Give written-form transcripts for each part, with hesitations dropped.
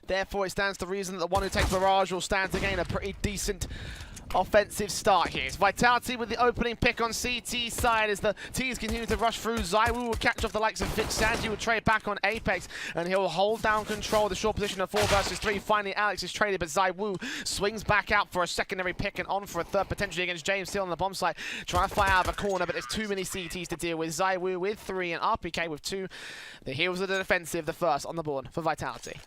Therefore, it stands to reason that the one who takes Barrage will stand to gain a pretty decent offensive start here. It's Vitality with the opening pick on CT side as the T's continue to rush through. ZywOo will catch off the likes of Fitch. Sanji will trade back on Apex, and he'll hold down control of the short position of 4 versus 3. Finally, Alex is traded, but ZywOo swings back out for a secondary pick and on for a third, potentially against James still on the bomb site, trying to fire out of a corner, but there's too many CTs to deal with. ZywOo with 3 and RPK with 2. The heroes of the defensive, the first on the board for Vitality.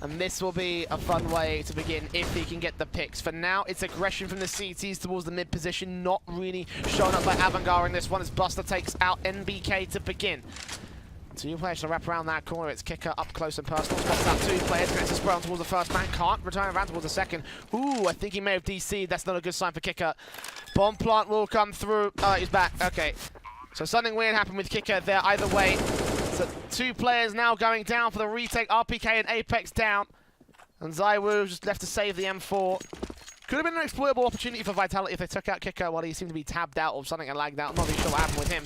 And this will be a fun way to begin if he can get the picks. For now, it's aggression from the CTs towards the mid position, not really shown up by Avangar in this one as Buster takes out NBK to begin. 2 players to wrap around that corner. It's Kicker up close and personal. Spots out 2 players. Gets a spray on towards the first man. Can't return around towards the second. Ooh, I think he may have DC'd. That's not a good sign for Kicker. Bomb plant will come through. Oh, he's back. Okay. So something weird happened with Kicker there either way. So 2 players now going down for the retake. RPK and Apex down. And ZywOo just left to save the M4. Could have been an exploitable opportunity for Vitality if they took out Kicker while he seemed to be tabbed out or something and lagged out. I'm not really sure what happened with him.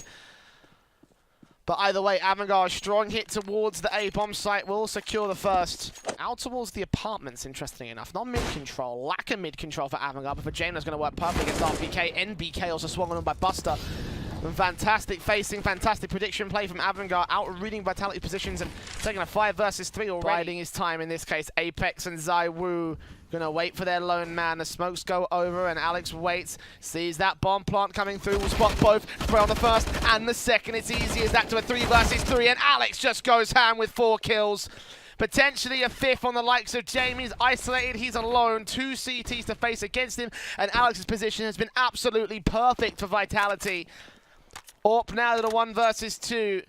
But either way, Avangar, strong hit towards the A bomb site, will secure the first. Out towards the apartments, interesting enough. Not mid-control, lack of mid-control for Avangar, but for James that's going to work perfectly against RPK. NBK also swung on by Buster. And fantastic facing, fantastic prediction play from Avangar, out-reading Vitality positions and taking a 5 versus 3 already. Riding his time in this case. Apex and ZywOo gonna wait for their lone man. The smokes go over and Alex waits, sees that bomb plant coming through, will spot both, spray on the first and the second. It's easy as that to a 3 versus 3 and Alex just goes ham with 4 kills. Potentially a 5th on the likes of Jamie's isolated, he's alone, 2 CTs to face against him, and Alex's position has been absolutely perfect for Vitality. Up now to the 1 versus 2.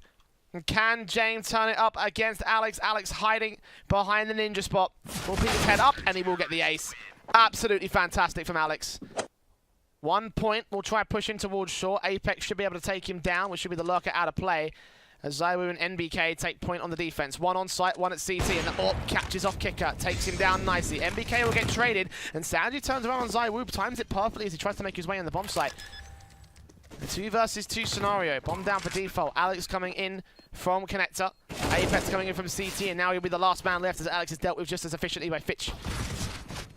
And can James turn it up against Alex? Alex hiding behind the ninja spot. Will pick his head up and he will get the ace. Absolutely fantastic from Alex. 1 point, we'll try pushing towards short. Apex should be able to take him down, which should be the lurker out of play. As ZywOo and NBK take point on the defense. 1 on site, 1 at CT, and the AWP catches off Kicker, takes him down nicely. NBK will get traded, and Sanji turns around on ZywOo, times it perfectly as he tries to make his way on the bomb site. The 2 versus 2 scenario. Bomb down for default. Alex coming in from connector. Apex coming in from CT, and now he'll be the last man left as Alex is dealt with just as efficiently by Fitch.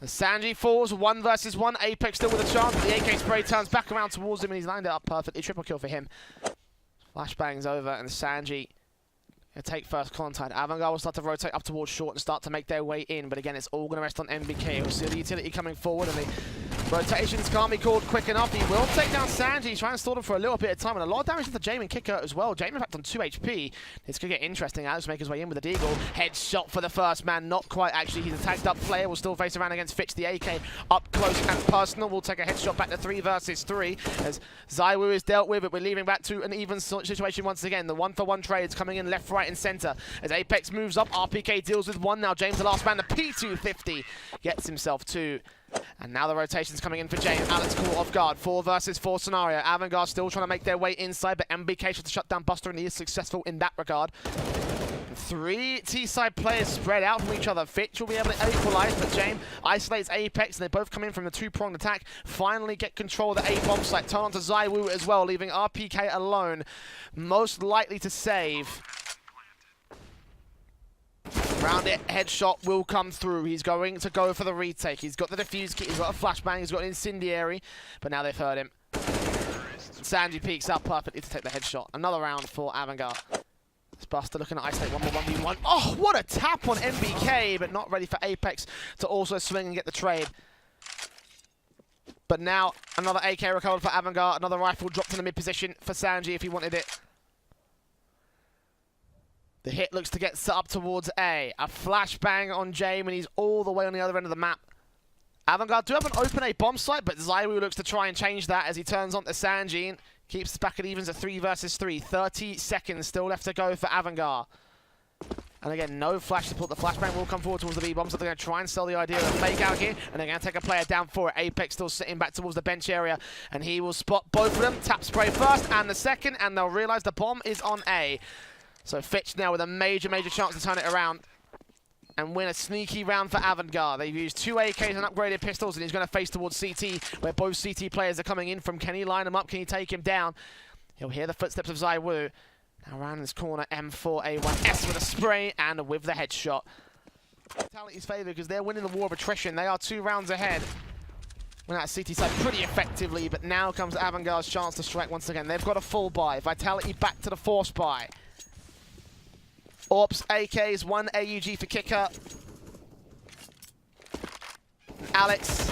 And Sanji falls 1 versus 1. Apex still with a chance, but the AK spray turns back around towards him and he's lined it up perfectly. Triple kill for him. Flashbang's over and Sanji will take first contact. Avangar will start to rotate up towards short and start to make their way in, but again, it's all going to rest on NBK. We'll see the utility coming forward and the rotations can't be called quick enough. He will take down Sanji. He's trying to stall him for a little bit of time, and a lot of damage to the Jamie and Kicker as well. Jamie, in fact, on 2 HP. This could get interesting. Alex make his way in with a deagle. Headshot for the first man. Not quite, actually. He's a tagged up player. Will still face around against Fitch. The AK up close and personal. Will take a headshot back to 3 versus 3 as ZywOo is dealt with, but we're leaving back to an even situation once again. The 1-for-1 trades coming in left, right, and center. As Apex moves up, RPK deals with 1. Now James, the last man, the P250 gets himself 2. And now the rotation's coming in for James. Alex caught off guard. 4 versus 4 scenario. Avangar still trying to make their way inside, but MBK should shut down Buster, and he is successful in that regard. 3 T-side players spread out from each other. Fitch will be able to equalize, but James isolates Apex, and they both come in from the 2-pronged attack. Finally get control of the A-bomb site. Turn on to ZywOo as well, leaving RPK alone. Most likely to save. Round it, headshot will come through. He's going to go for the retake. He's got the defuse kit, he's got a flashbang, he's got an incendiary, but now they've heard him. Sanji peeks out perfectly to take the headshot. Another round for Avangar. Buster looking to isolate 1v1. Oh, what a tap on NBK, but not ready for Apex to also swing and get the trade. But now another AK recovered for Avangar. Another rifle dropped in the mid position for Sanji if he wanted it. The hit looks to get set up towards A. A flashbang on Jay when he's all the way on the other end of the map. Avangar do have an open A bomb site, but ZywOo looks to try and change that as he turns on to Sanji and keeps back at evens at 3 versus 3. 30 seconds still left to go for Avangar. And again, no flash support. The flashbang will come forward towards the B-bombs, so they're going to try and sell the idea of a fake out here, and they're going to take a player down for it. Apex still sitting back towards the bench area, and he will spot both of them. Tap spray first and the second, and they'll realize the bomb is on A. So Fitch now with a major chance to turn it around and win a sneaky round for Avangar. They've used 2 AKs and upgraded pistols, and he's going to face towards CT, where both CT players are coming in from. Can he line him up? Can he take him down? He'll hear the footsteps of ZywOo. Now around this corner, M4A1S with a spray and with the headshot. Vitality's favour because they're winning the war of attrition. They are 2 rounds ahead. Went out CT side pretty effectively, but now comes Avangar's chance to strike once again. They've got a full buy. Vitality back to the force buy. Orps, AKs, 1 AUG for kicker. Alex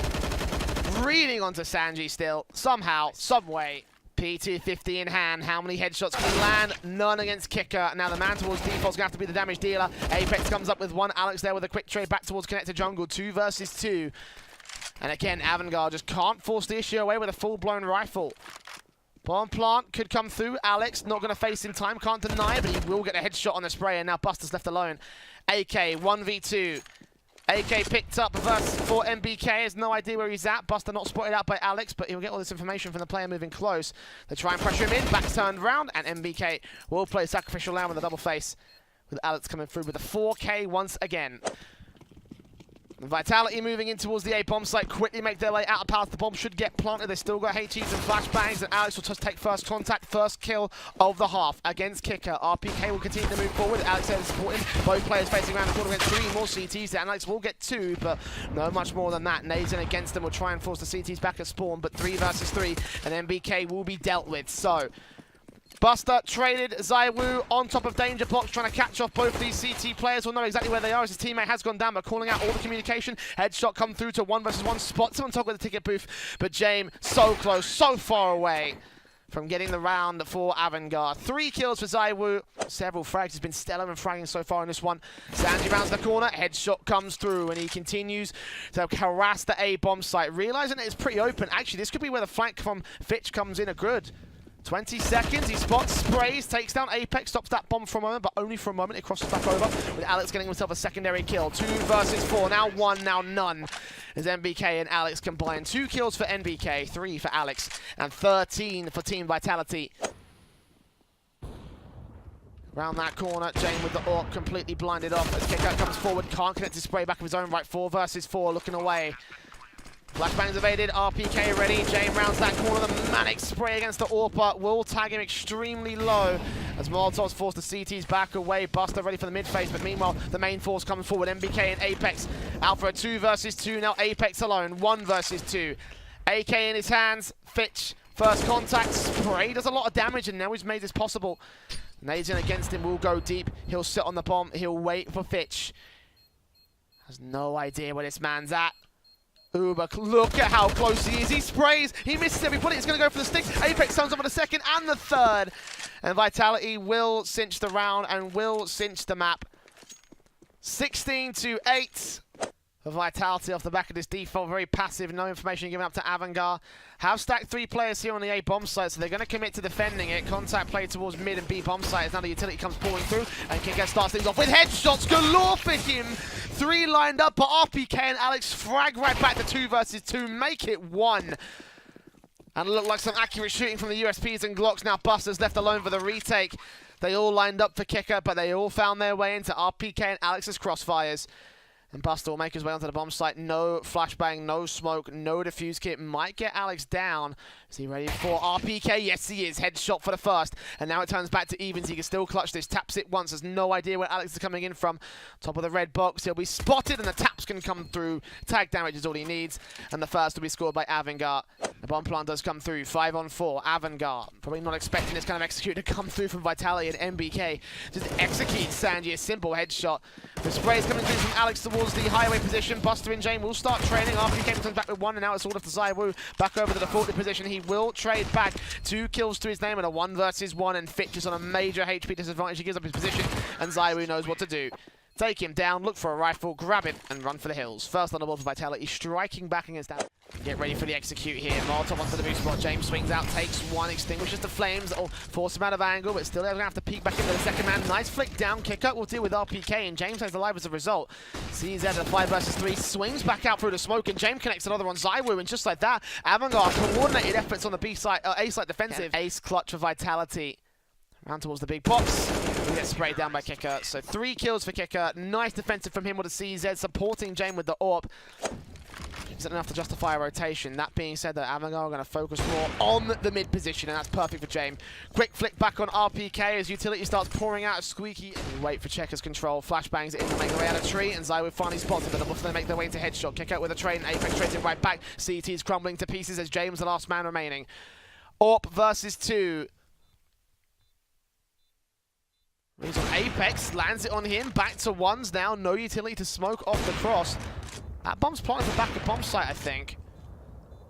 reading onto Sanji still. Somehow, someway. P250 in hand. How many headshots can he land? None against kicker. Now the man towards default's gonna have to be the damage dealer. Apex comes up with 1. Alex there with a quick trade back towards connected jungle. 2 versus 2. And again, Avangar just can't force the issue away with a full-blown rifle. Bomb plant could come through. Alex not going to face in time, can't deny it, but he will get a headshot on the spray, and now Buster's left alone. AK, 1v2. AK picked up for MBK, has no idea where he's at. Buster not spotted out by Alex, but he'll get all this information from the player moving close. They try and pressure him in, back turned round, and MBK will play sacrificial lamb with a double face, with Alex coming through with a 4K once again. Vitality moving in towards the A bomb site, quickly make their way out of path. The bomb should get planted. They still got HEs and flashbangs, and Alex will just take first contact, first kill of the half against kicker. RPK will continue to move forward. Alex there to support him. Both players facing around the corner against 3 more CTs. And Alex will get 2, but no much more than that. Nades in against them will try and force the CTs back at spawn, but 3 versus 3, and MBK will be dealt with. So Buster traded ZywOo on top of Danger Box, trying to catch off both these CT players. Will know exactly where they are as his teammate has gone down, but calling out all the communication. Headshot come through to 1 versus 1, spots him on top of the ticket booth, but James so close, so far away from getting the round for Avangar. 3 kills for ZywOo. Several frags. He's been stellar and fragging so far in this one. Sanji rounds the corner, headshot comes through, and he continues to harass the A bomb site, realizing that it's pretty open. Actually, this could be where the flank from Fitch comes in a good 20 seconds, he spots, sprays, takes down Apex, stops that bomb for a moment, but only for a moment. It crosses back over, with Alex getting himself a secondary kill. 2 versus 4, now 1, now none. As MBK and Alex combine. 2 kills for NBK, 3 for Alex, and 13 for Team Vitality. Around that corner, Jane with the AWP completely blinded off as Kicker comes forward, can't connect his spray back of his own right. 4 versus 4, looking away. Flashbangs evaded, RPK ready, Jane rounds that corner, the manic spray against the AWP will tag him extremely low as Molotov's forced the CTs back away. Buster ready for the mid phase, but meanwhile the main force comes forward. MBK and Apex out for a 2 versus 2, now Apex alone, 1 versus 2. AK in his hands, Fitch, first contact, spray does a lot of damage, and now he's made this possible. Nades in against him will go deep, he'll sit on the bomb, he'll wait for Fitch. Has no idea where this man's at. Ooh, but look at how close he is. He sprays, he misses every bullet. He's going to go for the stick. Apex turns up for the 2nd and the 3rd. And Vitality will cinch the round and will cinch the map. 16-8 for Vitality off the back of this default. Very passive, no information given up to Avangar. Have stacked 3 players here on the A bomb site, so they're going to commit to defending it. Contact play towards mid and B bomb sites. Now the utility comes pouring through, and Kicker starts things off with headshots galore for him. 3 lined up, but RPK and Alex frag right back to 2 versus 2, make it 1. And it looked like some accurate shooting from the USPs and Glocks. Now Buster's left alone for the retake. They all lined up for Kicker, but they all found their way into RPK and Alex's crossfires. And Buster will make his way onto the bomb site. No flashbang, no smoke, no defuse kit. Might get Alex down. Is he ready for RPK? Yes, he is. Headshot for the 1st. And now it turns back to evens. He can still clutch this. Taps it once. Has no idea where Alex is coming in from. Top of the red box. He'll be spotted, and the taps can come through. Tag damage is all he needs. And the 1st will be scored by Avangar. The bomb plant does come through. 5 on 4. Avangar. Probably not expecting this kind of execute to come through from Vitality, and MBK just executes Sanji. A simple headshot. The spray is coming through from Alex towards the highway position. Buster and Jane will start training. RPK comes back with 1, and now it's all up to ZywOo. Back over to the 40 position. He will trade back. 2 kills to his name and a 1 versus 1, and Fitch is on a major HP disadvantage. He gives up his position, and ZywOo knows what to do. Take him down, look for a rifle, grab it, and run for the hills. First on the board for Vitality, striking back against that. Get ready for the execute here. Molotov onto the boost spot. James swings out, takes 1, extinguishes the flames. That'll force him out of angle, but still they're going to have to peek back into the 2nd man. Nice flick down. Kicker will deal with RPK, and James stays alive as a result. Sees that at 5 versus 3, swings back out through the smoke, and James connects another on ZywOo, and just like that, Avangar coordinated efforts on the B side, A side defensive. Ace clutch for Vitality. Round towards the big box. He gets sprayed down by Kicker. So 3 kills for Kicker. Nice defensive from him with a CZ, supporting Jane with the AWP. isn't enough to justify a rotation. That being said, though, Avangar are going to focus more on the mid position, and that's perfect for James. Quick flick back on RPK as utility starts pouring out a squeaky. And wait for Checkers control. Flashbangs it in to make their way out of tree, and ZywOo finally spots it, but before they make their way into headshot. Kick out with a train. Apex trades it right back. CT's crumbling to pieces as James, the last man remaining. AWP versus 2. He's on Apex, lands it on him, back to ones now, no utility to smoke off the cross. That bomb's planted at the back of bomb site, I think.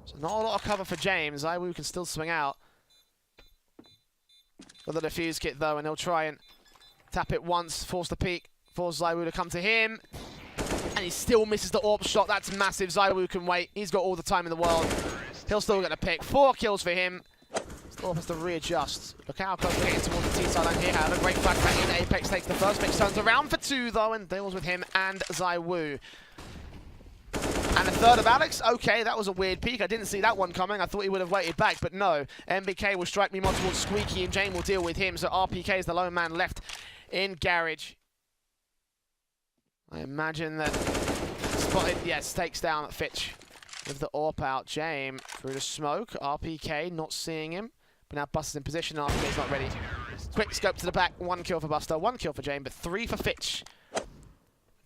So not a lot of cover for James. ZywOo can still swing out. Got the defuse kit though, and he'll try and tap it once, force the peek, force ZywOo to come to him. And he still misses the AWP shot, that's massive. ZywOo can wait, he's got all the time in the world. He'll still get a pick, 4 kills for him. Still has to readjust. Look how close we're getting towards the T-side line here. However, great flashback in. Apex takes the first pick, turns around for 2 though, and deals with him and ZywOo. And a third of Alex. Okay, that was a weird peek. I didn't see that one coming. I thought he would have waited back, but no. MBK will strike me more towards Squeaky, and Jane will deal with him. So RPK is the lone man left in garage. I imagine that spotted, yes, takes down Fitch with the AWP out. Jame through the smoke. RPK not seeing him, but now Buster's in position. RPK's not ready. Quick scope to the back. 1 kill for Buster, 1 kill for Jame, but 3 for Fitch.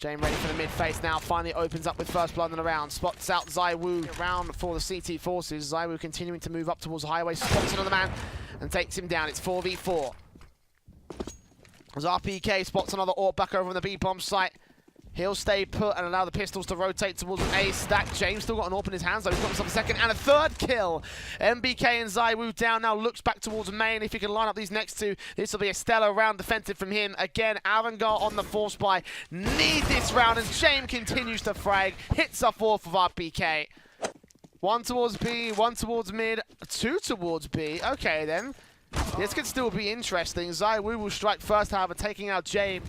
Jame ready for the mid face now, finally opens up with first blood in the round. Spots out ZywOo around for the CT forces. ZywOo continuing to move up towards the highway, spots another man and takes him down. It's 4v4. As RPK spots another AWP back over on the B-bomb site. He'll stay put and allow the pistols to rotate towards an A stack. James still got an AWP in his hands, though. He's got himself a second and a third kill. MBK and ZywOo down now, looks back towards main. If he can line up these next 2, this will be a stellar round defensive from him. Again, Avangar on the force buy. Need this round, and James continues to frag. Hits off off of RPK. 1 towards B, 1 towards mid, 2 towards B. Okay, then. This could still be interesting. ZywOo will strike first, however, taking out James.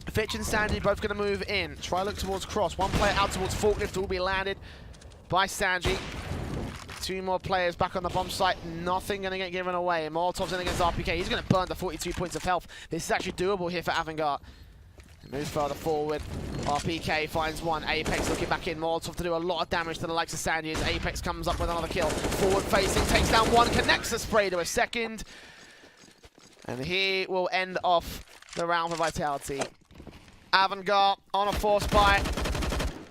Fitch and Sandy both going to move in. Try look towards cross. 1 player out towards forklift will be landed by Sanji. 2 more players back on the bomb site. Nothing going to get given away. Molotov's in against RPK. He's going to burn the 42 points of health. This is actually doable here for Avangar. Moves further forward. RPK finds 1. Apex looking back in. Molotov to do a lot of damage to the likes of Sandy as Apex comes up with another kill. Forward facing, takes down 1, connects the spray to a second. And he will end off the round for Vitality. Avangar on a force buy.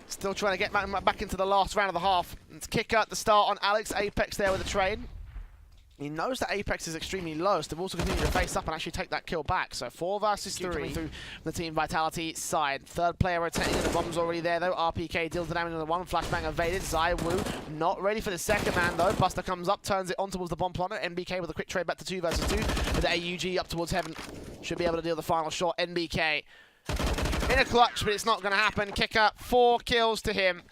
Still trying to get back into the last round of the half. It's kick at the start on Alex. Apex there with a trade. He knows that Apex is extremely low, so they've also continued to face up and actually take that kill back. So 4 versus 3 coming through the Team Vitality side. Third player rotating, and the bomb's already there though. RPK deals the damage on the 1. Flashbang evaded. ZywOo not ready for the second man though. Buster comes up, turns it on towards the bomb planter. MBK with a quick trade back to 2 versus 2. With the AUG up towards heaven. Should be able to deal the final shot. NBK in a clutch, but it's not going to happen. Kicker, 4 kills to him.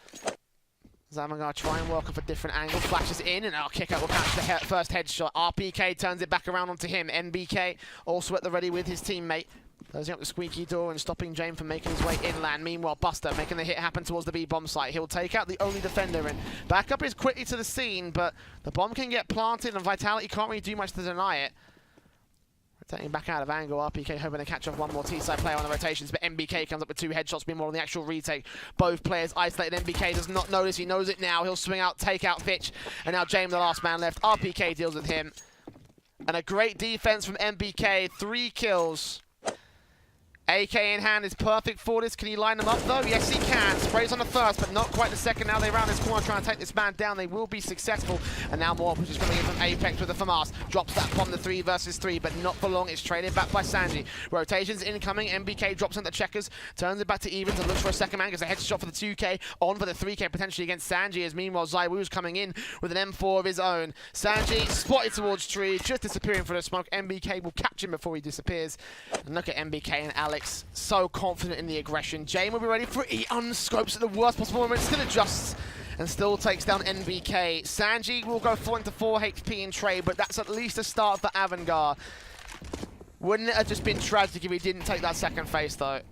Avangar try and work off a different angle. Flashes in, and Kicker will catch the first headshot. RPK turns it back around onto him. NBK also at the ready with his teammate. Closing up the squeaky door and stopping James from making his way inland. Meanwhile, Buster making the hit happen towards the B-bomb site. He'll take out the only defender, and back up is quickly to the scene, but the bomb can get planted, and Vitality can't really do much to deny it. Taking back out of angle, RPK hoping to catch off 1 more T-side player on the rotations, but MBK comes up with 2 headshots. Meanwhile, on the actual retake, both players isolated. MBK does not notice, he knows it now. He'll swing out, take out Fitch, and now James, the last man left. RPK deals with him. And a great defense from MBK, 3 kills. AK in hand is perfect for this. Can he line them up though? Yes, he can. Sprays on the first, but not quite the second. Now they round this corner trying to take this man down. They will be successful. And now more push is coming in from Apex with the FAMAS. Drops that bomb to 3 versus 3, but not for long. It's traded back by Sanji. Rotations incoming. MBK drops into Checkers. Turns it back to Evans and looks for a second man. Gets a headshot for the 2K. On for the 3K potentially against Sanji. As meanwhile, ZywOo's coming in with an M4 of his own. Sanji spotted towards tree. Just disappearing for the smoke. MBK will catch him before he disappears. And look at MBK and Alex. So confident in the aggression. Jane will be ready for it. He unscopes at the worst possible moment. Still adjusts and still takes down NBK. Sanji will go falling to 4 HP in trade, but that's at least a start for Avangar. Wouldn't it have just been tragic if he didn't take that second face though?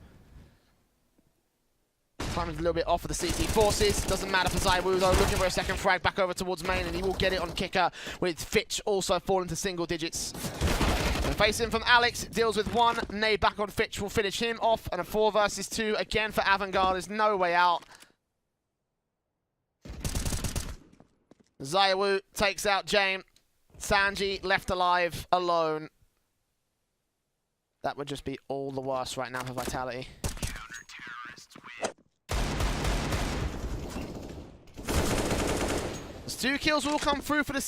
Time is a little bit off for the CT forces. Doesn't matter for ZywOo though. Looking for a second frag back over towards main, and he will get it on Kicker with Fitch also falling to single digits. Facing from Alex, deals with 1. Nade back on Fitch will finish him off. And a 4 versus 2 again for Avangar. There's no way out. Zaiwu takes out Jame. Sanji left alive, alone. That would just be all the worse right now for Vitality. There's 2 kills will come through for the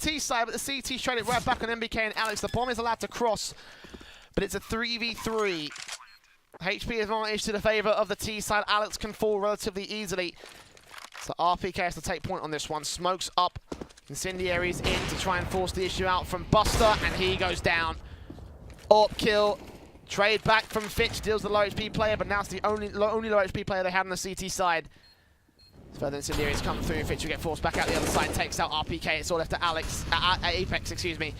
T side, but the CT straight it right back on MBK and Alex. The bomb is allowed to cross, but it's a 3v3. HP advantage to the favor of the T side. Alex can fall relatively easily. So RPK has to take point on this one. Smokes up, incendiaries in to try and force the issue out from Buster, and he goes down. AWP kill. Trade back from Fitch, deals the low HP player, but now it's the only low HP player they have on the CT side. Further incendiaries come through. Fitch will get forced back out the other side, takes out RPK. It's all left to Alex, Apex, excuse me.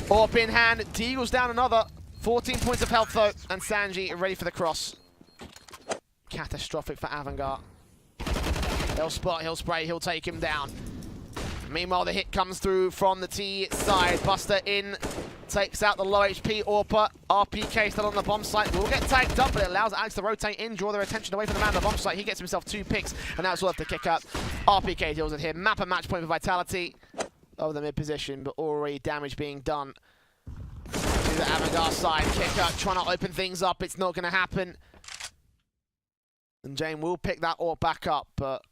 AWP in hand, Deagle's down another. 14 points of health though, and Sanji ready for the cross. Catastrophic for Avangar. He'll spot, he'll spray, he'll take him down. Meanwhile, the hit comes through from the T side. Buster in, takes out the low HP AWPer. RPK still on the bomb site. Will get tagged up, but it allows Alex to rotate in, draw their attention away from the man on the bomb site. He gets himself 2 picks, and now it's all left to kick up. RPK deals it here. Map a match point for Vitality over the mid position, but already damage being done to the Avangar side. Kick up, trying to open things up. It's not going to happen. And Jane will pick that AWP back up, but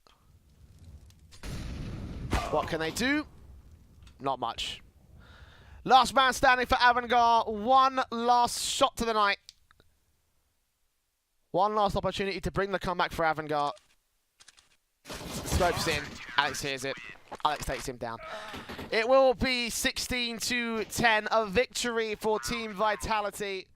what can they do? Not much. Last man standing for Avangar. One last shot to the night. One last opportunity to bring the comeback for Avangar. Scopes in. Alex hears it. Alex takes him down. It will be 16-10, a victory for Team Vitality.